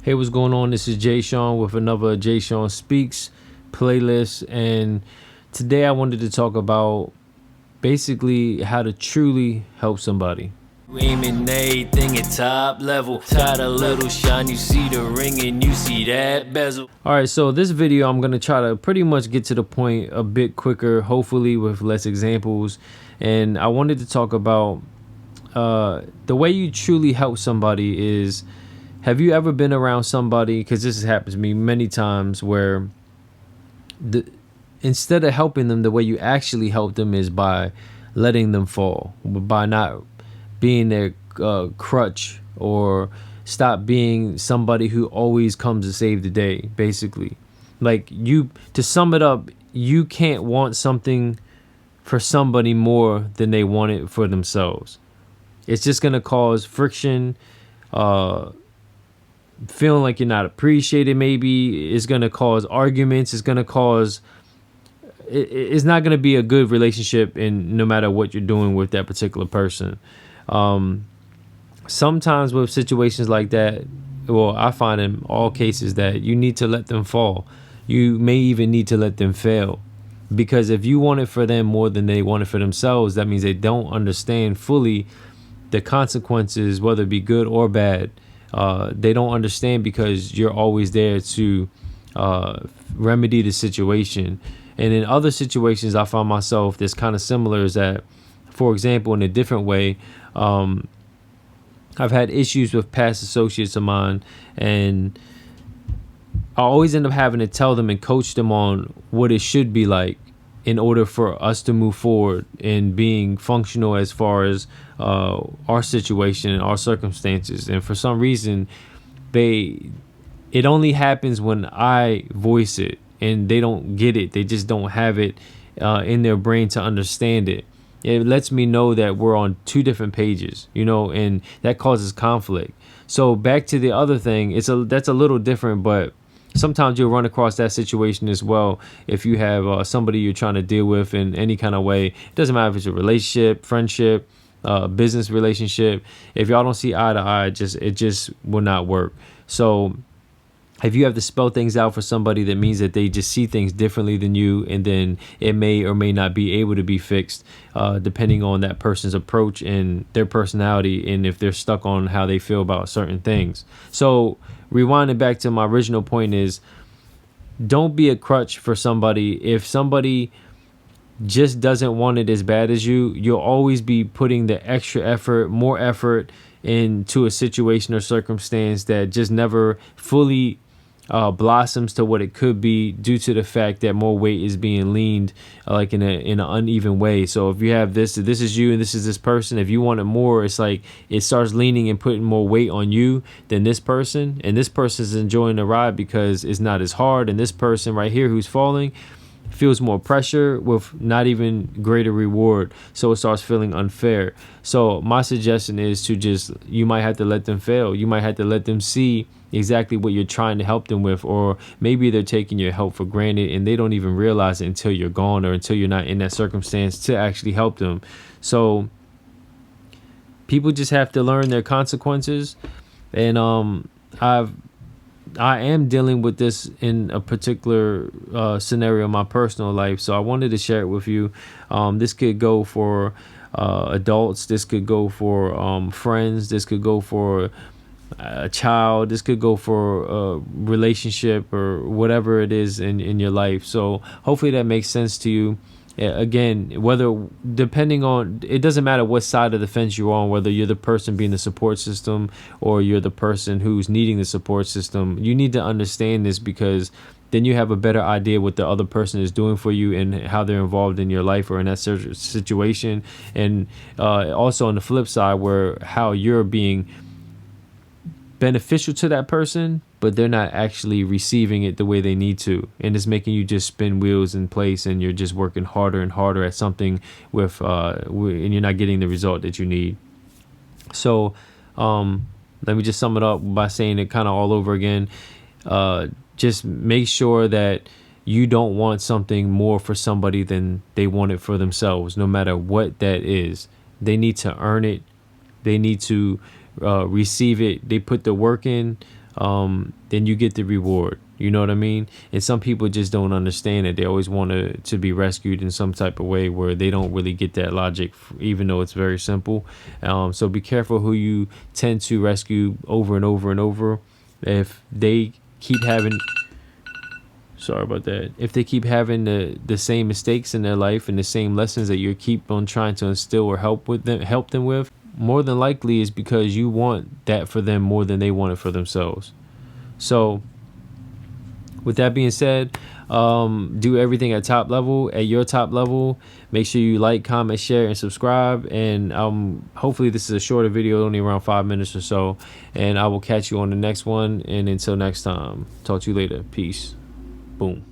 Hey, what's going on? This is Jsean with another Jsean Speaks playlist, and today I wanted to talk about basically how to truly help somebody. Aiming everything at top level. Tired a little shine, you see the ring and you see that bezel. All right, so this video I'm gonna try to pretty much get to the point a bit quicker, hopefully with less examples. And I wanted to talk about the way you truly help somebody is. Have you ever been around somebody, because this has happened to me many times, where instead of helping them, the way you actually help them is by letting them fall, by not being their crutch, or stop being somebody who always comes to save the day, basically. Like, to sum it up, you can't want something for somebody more than they want it for themselves. It's just going to cause friction, feeling like you're not appreciated. Maybe it's going to cause arguments. It's going to cause it's not going to be a good relationship, in no matter what you're doing with that particular person. Sometimes with situations like that, well, I find in all cases that you need to let them fall. You may even need to let them fail, because if you want it for them more than they want it for themselves, that means they don't understand fully the consequences, whether it be good or bad. They don't understand, because you're always there to remedy the situation. And in other situations I find myself that's kind of similar is that, for example, in a different way, I've had issues with past associates of mine, and I always end up having to tell them and coach them on what it should be like in order for us to move forward in being functional as far as our situation and our circumstances. And for some reason, it only happens when I voice it, and they don't get it. They just don't have it in their brain to understand it. It lets me know that we're on two different pages, and that causes conflict. So back to the other thing, that's a little different, but sometimes you'll run across that situation as well. If you have somebody you're trying to deal with in any kind of way, it doesn't matter if it's a relationship, friendship, business relationship. If y'all don't see eye to eye, it just will not work. So if you have to spell things out for somebody, that means that they just see things differently than you, and then it may or may not be able to be fixed, depending on that person's approach and their personality, and if they're stuck on how they feel about certain things. So rewinding back to my original point is, don't be a crutch for somebody. If somebody just doesn't want it as bad as you, you'll always be putting the extra effort, more effort into a situation or circumstance that just never fully blossoms to what it could be, due to the fact that more weight is being leaned like in an uneven way. So if you have this is you and this is this person, if you want it more, it's like it starts leaning and putting more weight on you than this person, and this person's enjoying the ride because it's not as hard, and this person right here who's falling feels more pressure with not even greater reward, so it starts feeling unfair. So my suggestion is you might have to let them fail. You might have to let them see exactly what you're trying to help them with, or maybe they're taking your help for granted and they don't even realize it until you're gone, or until you're not in that circumstance to actually help them. So people just have to learn their consequences, and I am dealing with this in a particular scenario in my personal life, so I wanted to share it with you. This could go for adults, this could go for friends, this could go for a child, this could go for a relationship, or whatever it is in your life. So hopefully that makes sense to you. Again, depending on, it doesn't matter what side of the fence you're on, whether you're the person being the support system or you're the person who's needing the support system. You need to understand this, because then you have a better idea what the other person is doing for you and how they're involved in your life or in that situation. And also on the flip side, where how you're being beneficial to that person, but they're not actually receiving it the way they need to, and it's making you just spin wheels in place, and you're just working harder and harder at something and you're not getting the result that you need. So let me just sum it up by saying it kind of all over again. Just make sure that you don't want something more for somebody than they want it for themselves, no matter what that is. They need to earn it. They need to receive it. They put the work in. then you get the reward. You know what I mean? And some people just don't understand it. They always want to be rescued in some type of way where they don't really get that logic, even though it's very simple. So be careful who you tend to rescue over and over and over. If they keep having, sorry about that, if they keep having the same mistakes in their life and the same lessons that you keep on trying to instill or help them with, more than likely is because you want that for them more than they want it for themselves. So with that being said, do everything at top level, at your top level. Make sure you like, comment, share, and subscribe. And hopefully this is a shorter video, only around 5 minutes or so. And I will catch you on the next one. And until next time, talk to you later. Peace. Boom.